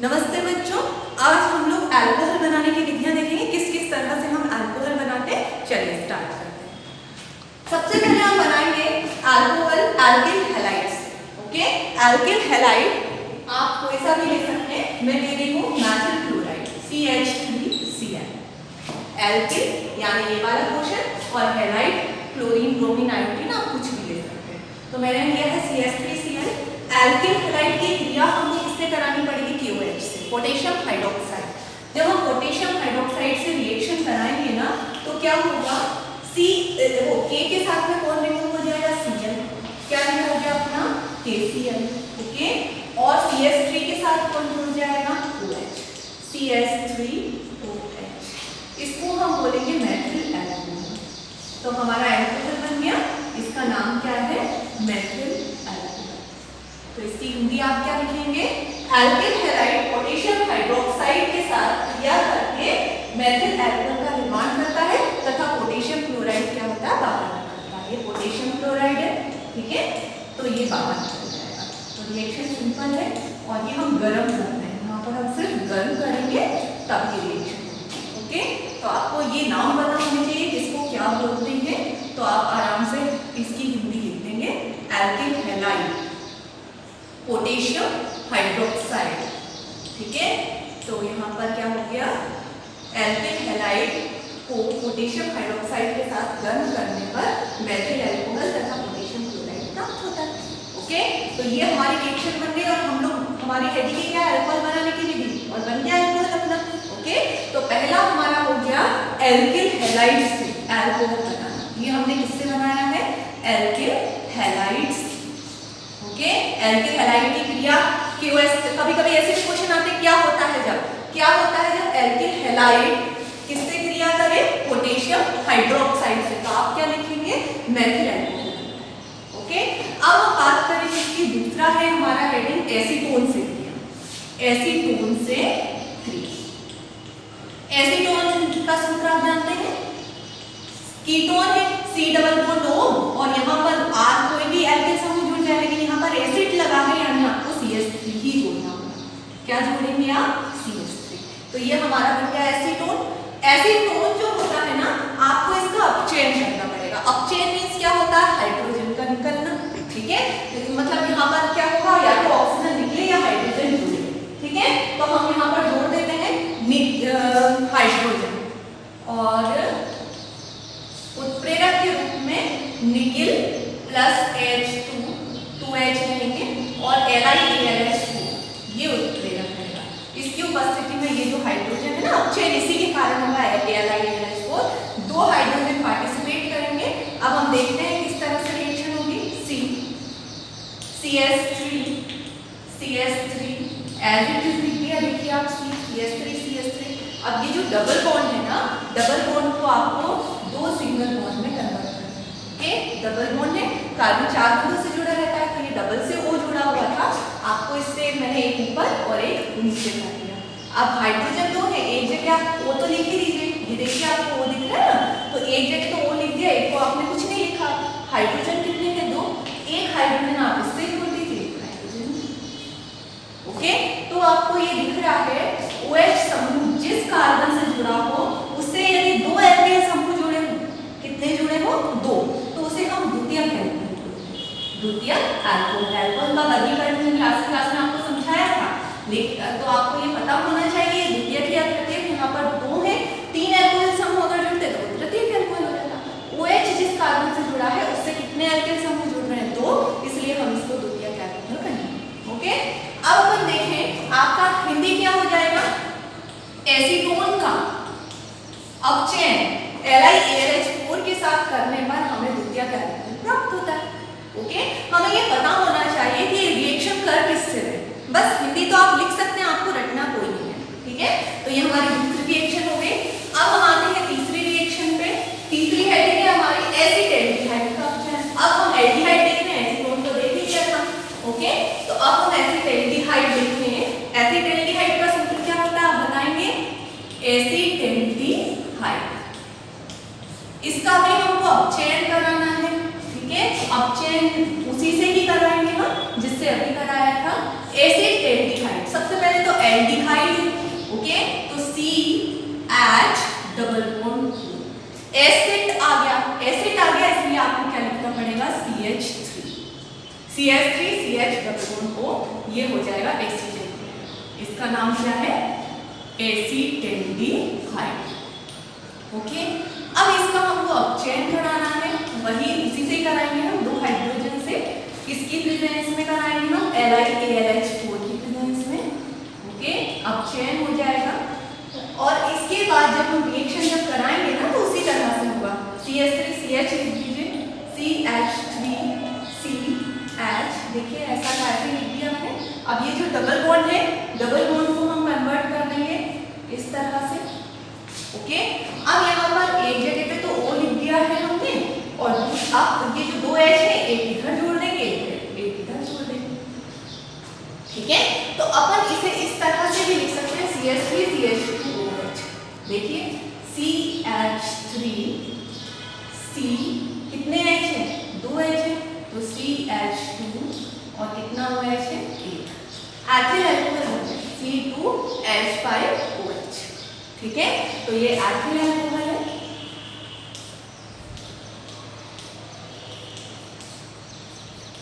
नमस्ते बच्चों, आज हम लोग अल्कोहल बनाने की विधियां देखेंगे। किस किस तरह से हम अल्कोहल बनाते हैं। चलिए स्टार्ट करते हैं। सबसे पहले हम बनाएंगे अल्कोहल एल्किल हैलाइड से। ओके, एल्किल हैलाइड आप कोई सा भी ले सकते हैं। मैं ले रही हूँ मैथिल क्लोराइड CH3Cl। एल्किल यानी ये वाला पोर्शन और हैलाइड क्लोरीन ब्रोमीन आयोडीन आप कुछ भी ले सकते हैं। तो मैंने लिया है CH3Cl। एल्किल हैलाइड की क्रिया हमको किससे करानी पड़ेगी? KOH से, पोटेशियम हाइड्रोक्साइड। जब हम पोटेशियम हाइड्रोक्साइड से रिएक्शन कराएंगे ना तो क्या होगा? K के साथ में कौन रिमूव हो जाएगा? Cl। क्या रिमूव हो गया अपना? KCl। ओके, और CH3 के साथ कौन जुड़ जाएगा? OH, CH3OH। इसको हम बोलेंगे मैथिल अल्कोहल। तो हमारा अल्कोहल बन गया। इसका नाम क्या है? मैथिल अल्कोहल। तो इसकी हिंदी आप क्या लिखेंगे? एल्किल हैलाइड पोटेशियम हाइड्रोक्साइड के साथ क्रिया करके मैथिल अल्कोहल का निर्माण करता है तथा पोटेशियम क्लोराइड क्या होता है? बाहर निकलता है। ये पोटेशियम क्लोराइड है, ठीक है, तो ये बाहर निकल जाएगा। तो रिएक्शन सिंपल है और ये हम गर्म कर रहे हैं। यहाँ पर हम सिर्फ गर्म करेंगे तब ये रिएक्शन। ओके, तो आपको ये नाम पता होना चाहिए किसको क्या बोलते हैं। तो आप आराम से इसकी हिंदी लिख देंगे एल्किल हैलाइड पोटेशियम हाइड्रोक्साइड। ठीक है, तो यहाँ पर क्या हो गया? एल्किल हैलाइड को पोटेशियम हाइड्रोक्साइड के साथ गर्म करने पर मैथिल अल्कोहल तथा पोटेशियम क्लोराइड प्राप्त होता है। ओके, तो ये हमारी रिएक्शन बन गई और हम लोग हमारी हेडिंग क्या है? अल्कोहल बनाने की विधि, और बन गया अल्कोहल अपना। ओके, तो पहला हमारा हो गया एल्किल हैलाइड से अल्कोहल बनाना। ये हमने किससे बनाया है? एल्किल हैलाइड से। ओके, एल्किल हैलाइड की क्रिया KOH। कभी कभी ऐसे भी क्वेश्चन आते हैं, क्या होता है जब एल्किल हैलाइड किससे क्रिया करे? पोटेशियम हाइड्रोक्साइड से। तो आप क्या लिखेंगे? मैथिल अल्कोहल। ओके, अब हम बात करेंगे इसकी दूसरा है हमारा हेडिंग एसीटोन से क्रिया। एसीटोन से क्रिया। एसीटोन का सूत्र आप जानते हैं, कीटोन है C डबल बॉन्ड O, और यहाँ पर R कोई भी एल्किल समूह जुड़ जाए, लेकिन यहाँ पर एसिड लगा है यानी आपको CH3 ही जोड़ना होगा। क्या जोड़ेंगे आप? CH3। तो ये हमारा बन गया एसीटोन। एसीटोन जो होता है ना, आपको इसका अपचयन करना पड़ेगा। अपचयन मींस क्या होता है? हाइड्रोजन का निकलना। ठीक है, तो मतलब यहाँ पर क्या होगा? या तो ऑक्सीजन निकले या हाइड्रोजन जुड़े। ठीक है, तो हम यहाँ पर जोड़ देते हैं हाइड्रोजन और उत्प्रेरक के रूप में निकिल प्लस H2 2H रहेंगे और LiAlH4 ये उत्प्रेरक रहेगा। इसकी उपस्थिति में ये जो हाइड्रोजन है ना, अपचयन इसी के कारण होगा LiAlH4। दो हाइड्रोजन पार्टिसिपेट करेंगे। अब हम देखते हैं किस तरह से रिएक्शन होगी। CH3 एज इट इज लिख दिया। देखिए आप CH3। अब ये जो डबल बॉन्ड है ना, डबल बॉन्ड को आपको दो सिंगल बॉन्ड में कन्वर्ट करना है। ओके, डबल बॉन्ड है, कार्बन 4 बॉन्डों से जुड़ा रहता है, तो ये डबल से O जुड़ा हुआ था। आपको इससे मैंने एक ऊपर और एक नीचे कर दिया। अब हाइड्रोजन दो है, एक जगह O तो लिख ही दीजिए। ये देखिए आपको O दिख रहा है ना, तो एक जगह तो O लिख दिया, एक को आपने कुछ नहीं लिखा। हाइड्रोजन कितने हैं? दो। एक हाइड्रोजन आप इससे जोड़ दीजिए, एक हाइड्रोजन। ओके, तो आपको ये दिख रहा है OH समूह जिस कार्बन से जुड़ा हो उससे यदि दो एल्किल समूह जुड़े हो, कितने जुड़े हो? दो, तो उसे हम द्वितीयक अल्कोहल बोलते हैं। द्वितीयक अल्कोहल। अल्कोहल का वर्गीकरण क्लास में आपको समझाया था, लेकिन तो आपको ये पता होना चाहिए द्वितीयक या तृतीयक। यहाँ पर दो है, तीन एल्कोहल समूह अगर जुड़ते तो तृतीयक अल्कोहल हो जाता। OH जिस कार्बन से जुड़ा है उससे कितने एल्किल समूह जुड़ रहे हैं? दो, इसलिए हम इसको द्वितीयक अल्कोहल कहेंगे। ओके, अब अपन देखें आपका हिंदी क्या हो जाएगा? एसीटोन का अपचयन LiAlH4 के साथ करने पर हमें द्वितीयक अल्कोहल प्राप्त होता है। ओके, हमें ये पता होना चाहिए कि रिएक्शन कर किससे रहे। बस हिंदी तो आप लिख सकते हैं, आपको रटना कोई नहीं है। ठीक है, तो ये हमारी दूसरी रिएक्शन हो गई। अब हम आते हैं तीसरी रिएक्शन पे। तीसरी हेडिंग है हमारी एसिड एल्डिहाइड का अपचयन। अब हम एल्डिहाइड देख रहे हैं, एसीटोन तो देख ही लिया था। ओके, तो अब हम एसिड एल्डिहाइड देखते हैं। एसिड एल्डिहाइड का सूत्र क्या होता है आप बताएंगे? एसिड एल्डिहाइड, इसका भी हमको अपचयन कराना है। ठीक है, अपचयन उसी से ही कराएंगे हम जिससे अभी कराया था। एसिड एल्डिहाइड, सबसे पहले तो aldehyde double bond O। Acid आ गया, एसिड आ गया, इसलिए आपको क्या लिखना पड़ेगा, CH3, CH3 CH double bond O, ये हो जाएगा एसिटेट। इसका नाम क्या है, एसिटेल्डिहाइड। ओके, अब इसका हमको अब चेन कराना है, वही उसी से कराएंगे हम, दो हाइड्रोजन से। किसकी प्रेजेंस में कराएंगे हम, LiAlH4 की प्रेजेंस में। ओके, अब चेन हो जाएगा और इसके बाद जब हम रिएक्शन जब कराएंगे ना तो उसी तरह से होगा। CH3 CH लिख दीजिए, CH3 CH, देखिए ऐसा कैसे लिख दिया मैंने। अब ये जो डबल बॉन्ड है, डबल बॉन्ड को हम कन्वर्ट कर देंगे इस तरह से। ओके, अब यहाँ पर एक जगह पे तो O लिख दिया है हमने, और अब ये जो दो H है, एक इधर जोड़ देंगे, एक इधर जोड़ देंगे। ठीक है, तो अपन इसे इस तरह से भी लिख सकते हैं, CH3 CH2OH। देखिए CH3 C, कितने H है, दो H है, तो CH2 और कितना OH है, एक। एथिल अल्कोहल हो गया C2H5OH। ठीक है, तो ये एथिल अल्कोहल है।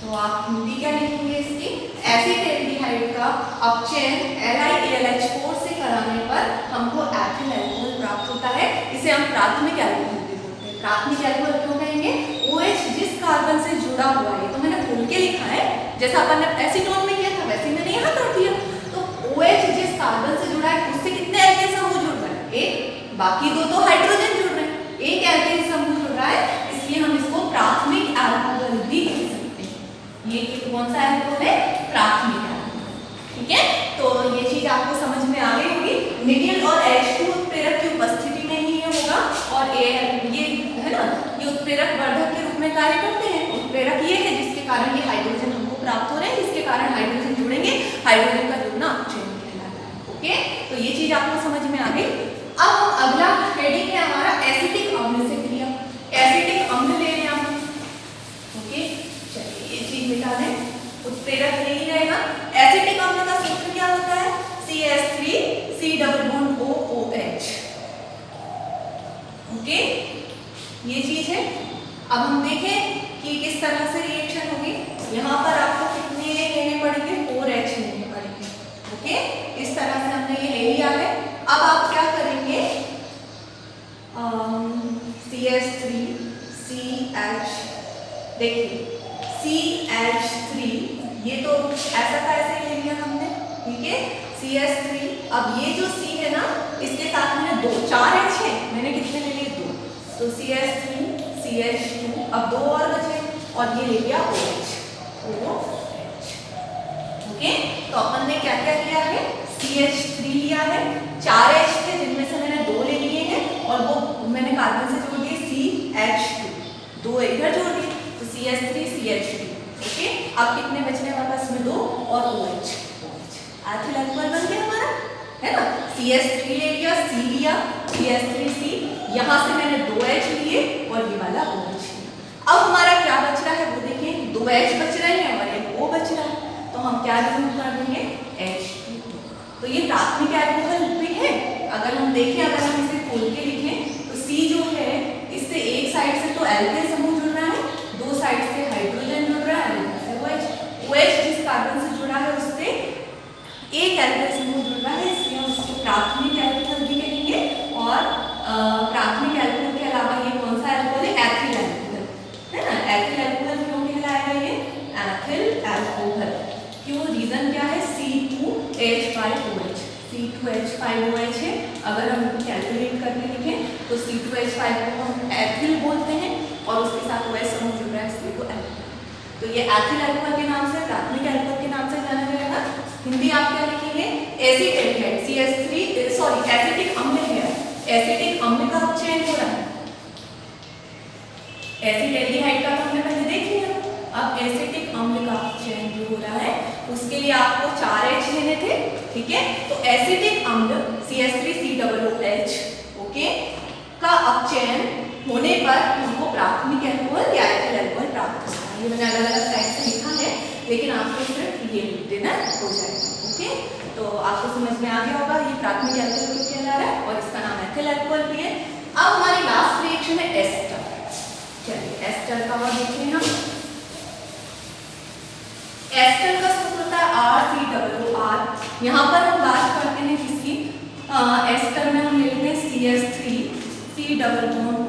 तो आप हिंदी क्या लिखेंगे इसकी, एसिटेल्डिहाइड का अपचयन LiAlH4 से कराने पर हमको एथिल अल्कोहल प्राप्त होता है। इसे हम प्राथमिक अल्कोहल भी बोलते हैं। प्राथमिक अल्कोहल क्यों कहेंगे, OH जिस कार्बन से जुड़ा हुआ है, तो मैंने खोल के लिखा है, जैसा अपन ने एसीटोन में किया था वैसे मैंने यहाँ कर दिया। तो OH जिस कार्बन से जुड़ा है, उससे कितने एल्केन समूह जुड़ रहे हैं, एक, बाकी दो तो हाइड्रोजन जुड़ रहे हैं, एक एल्केन समूह जुड़ रहा है, इसलिए हम इसको प्राथमिक अल्कोहल भी कह सकते हैं। ये कौन सा अल्कोहल है, प्राथमिक अल्कोहल। ठीक है, तो ये चीज आपको समझ में आ गई होगी। निकेल और H2 उत्प्रेरक की उपस्थिति में ही ये होगा, और ये है ना, ये उत्प्रेरक वर्धक के रूप में कार्य करते हैं। उत्प्रेरक ये है जिसके कारण ये हाइड्रोजन हमको प्राप्त हो रहे हैं, जिसके कारण हाइड्रोजन जुड़ेंगे, हाइड्रोजन का जुड़ना अपचयन कहलाता है। ओके, तो ये चीज आपको समझ में आ गई। अब हम अगला हेडिंग है हमारा एसिटिक अम्ल से क्रिया। एसिटिक अम्ल ले लें हम। ओके, चलिए ये चीज मिटा दें, उत्प्रेरक यही रहेगा। एसिटिक अम्ल का सूत्र क्या होता है, CH3 C double bond OOH। Okay, ये चीज है। अब हम देखें कि किस तरह से रिएक्शन होगी। यहाँ पर आपको कितने लेने पड़ेंगे, 4H लेने पड़ेंगे। ओके, इस तरह से हमने ये ले लिया है। अब आप क्या करेंगे, CH3 CH, देखिए CH3, ये तो ऐसा का ऐसे ले लिया हमने। ठीक है, CH3, अब ये जो C है ना, इसके साथ मैंने दो, 4H है, मैंने कितने ले लिए, दो, तो CH3 CH2, अब दो और बचे, और ये ले लिया OH। ओके, तो अपन ने क्या क्या लिया है, CH3 लिया है, 4H थे जिनमें से मैंने दो ले लिए हैं, और वो मैंने कार्बन से जोड़ दिए CH2, दो इधर जोड़ दिए, तो CH3 CH2। ओके, अब कितने बचने हमारे पास में, दो और OH। एथिल अल्कोहल बन गया हमारा, है ना। CH3 ले लिया, C लिया, CH3C, यहाँ से मैंने 2H लिए और ये वाला OH लिया। अब हमारा क्या बच रहा है वो देखें, 2H बच रहे हैं और एक O बच रहा है, तो हम क्या यूज कर देंगे, H2। तो ये प्राथमिक अल्कोहल भी है। अगर हम देखें, अगर हम इसे खोल के लिखें, तो C जो है, इससे एक साइड से तो एल्केन समूह जुड़ रहा है, दो साइड से हाइड्रोजन जुड़ रहा है, OH जिस कार्बन से जुड़ा है उससे एक एल्केन समूह जुड़ रहा है, इसलिए हम उसको प्राथमिक अल्कोहल भी कहेंगे। और प्राथमिक अल्कोहल के अलावा ये कौन सा अल्कोहल है, एथिल अल्कोहल, है ना। एथिल अल्कोहल क्यों कहलाएगा ये, एथिल अल्कोहल क्यों, रीजन क्या है, C2H5OH, C2H5OH है। अगर हम कैलकुलेट करके लिखें तो C2H5 को हम एथिल बोलते हैं, और उसके साथ OH समूह जुड़ रहा है, इसलिए वो एल्कोहल। तो ये एथिल अल्कोहल के नाम से, प्राथमिक अल्कोहल के नाम से जाना जाएगा। हिंदी आप क्या लिखेंगे, एसिटेल्डिहाइड, CH3, सॉरी एसिटिक अम्ल है, एसिटिक अम्ल का अपचयन हो रहा है। एसिटेल्डिहाइड का तो हमने पहले देख लिया। अब एसिटिक अम्ल का अपचयन जो हो रहा है, उसके लिए आपको 4H लेने थे। ठीक है, तो एसिटिक अम्ल CH3COOH, ओके, का अपचयन होने पर हमको प्राथमिक अल्कोहल या एथिल अल्कोहल प्राप्त होता है। ये मैंने अलग अलग टाइप से लिखा है, लेकिन आपको सिर्फ ये लिख देना हो जाएगा। ओके, तो आपको समझ में आ गया होगा ये प्राथमिक अल्कोहल क्यों कहला रहा है और इसका नाम एथिल अल्कोहल भी है। अब हमारी लास्ट रिएक्शन है एस्टर। चलिए एस्टर का और देखिए हम। एस्टर का सूत्र होता है RCOOR। यहाँ पर हम बात करते हैं किसकी, एस्टर में हम लेते हैं CH3 C double bond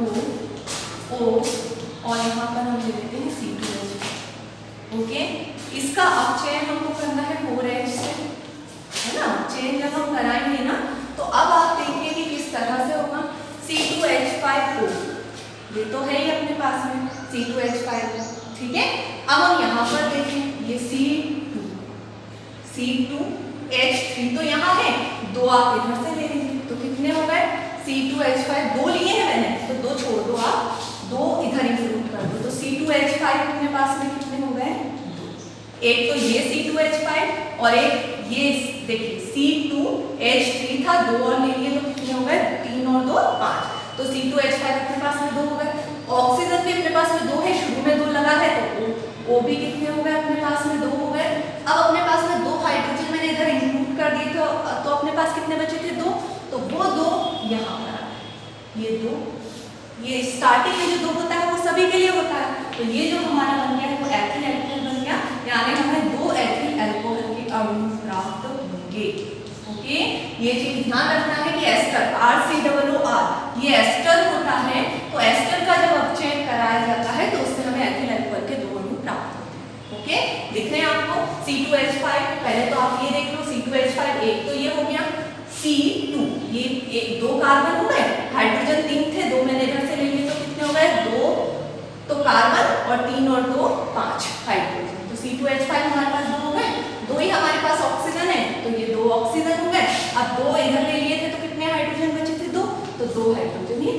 O और यहाँ पर हम ले लेते हैं C2H। ओके, इसका अपचयन हमको करना है 4H से, है ना। चेंज जब हम कराएंगे ना तो अब आप देखिए कि किस तरह से होगा। C2H5O ये तो है ही अपने पास में C2H5O, ठीक है। अब हम यहाँ पर देखें ये C2H3 तो यहाँ है, दो आप इधर से ले लीजिए तो कितने हो गए C2H5, दो लिए हैं मैंने तो दो छोड़ दो, आप दो इधर इंक्लूड कर दो तो C2H5 अपने पास में कितने हो गए, एक तो ये C2H5 और एक ये देखिए C2H3 था, दो और ले लिए तो कितने हो गए 3 और 2 5, तो C2H5 अपने पास में 2 हो गए। ऑक्सीजन भी अपने पास में 2 है, शुरू में 2 लगा है तो O भी कितने हो गए अपने पास में 2 हो गए। अब अपने पास में 2 हाइड्रोजन मैंने इधर इंक्लूड कर दिए तो अपने पास कितने बचे थे 2, तो वो 2 यहाँ पर आ गए। ये 2, ये स्टार्टिंग में जो 2 होता है वो सभी के लिए होता है, तो ये जो हमारा बन गया है वो एथिल अल्कोहल बन गया, यानी हमें 2 एथिल अल्कोहल के अणु प्राप्त होंगे। ओके, ये चीज ध्यान रखना है कि एस्टर RCOOR ये एस्टर होता है, तो एस्टर का जब अपचयन कराया जाता है तो उससे हमें एथिल अल्कोहल के 2 अणु प्राप्त होते हैं। ओके, दिख रहे हैं आपको C2H5, पहले तो आप ये देख लो C2H5 एक तो ये हो गया, C2 ये एक 2 कार्बन हो गए, हाइड्रोजन 3 थे 2 मैंने इधर से ले लिए तो कितने हो गए 2 तो कार्बन और 3 और 2 5 हाइड्रोजन, तो C2H5 हमारे पास 2 हो गए, 2 ही हमारे पास ऑक्सीजन है तो ये 2 ऑक्सीजन हो गए। अब 2 इधर ले लिए थे तो कितने हाइड्रोजन बचे थे 2, तो 2 हाइड्रोजन ही।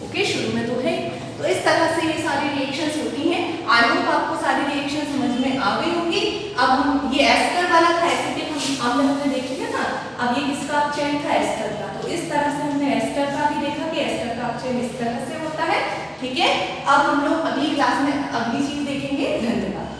ओके, शुरू में 2 है। तो इस तरह से ये सारी रिएक्शंस होती हैं। आई होप आपको सारी रिएक्शन समझ में आ गई होंगी। अब हम ये एस्टर वाला था, एसिटिक हम हमने देख लिया ना, अब ये किसका अपचयन था एस्टर का, तो इस तरह से हमने एस्टर का भी देखा कि एस्टर का अपचयन इस तरह से होता है। ठीक है, अब हम लोग अगली क्लास में अगली चीज देखेंगे। धन्यवाद।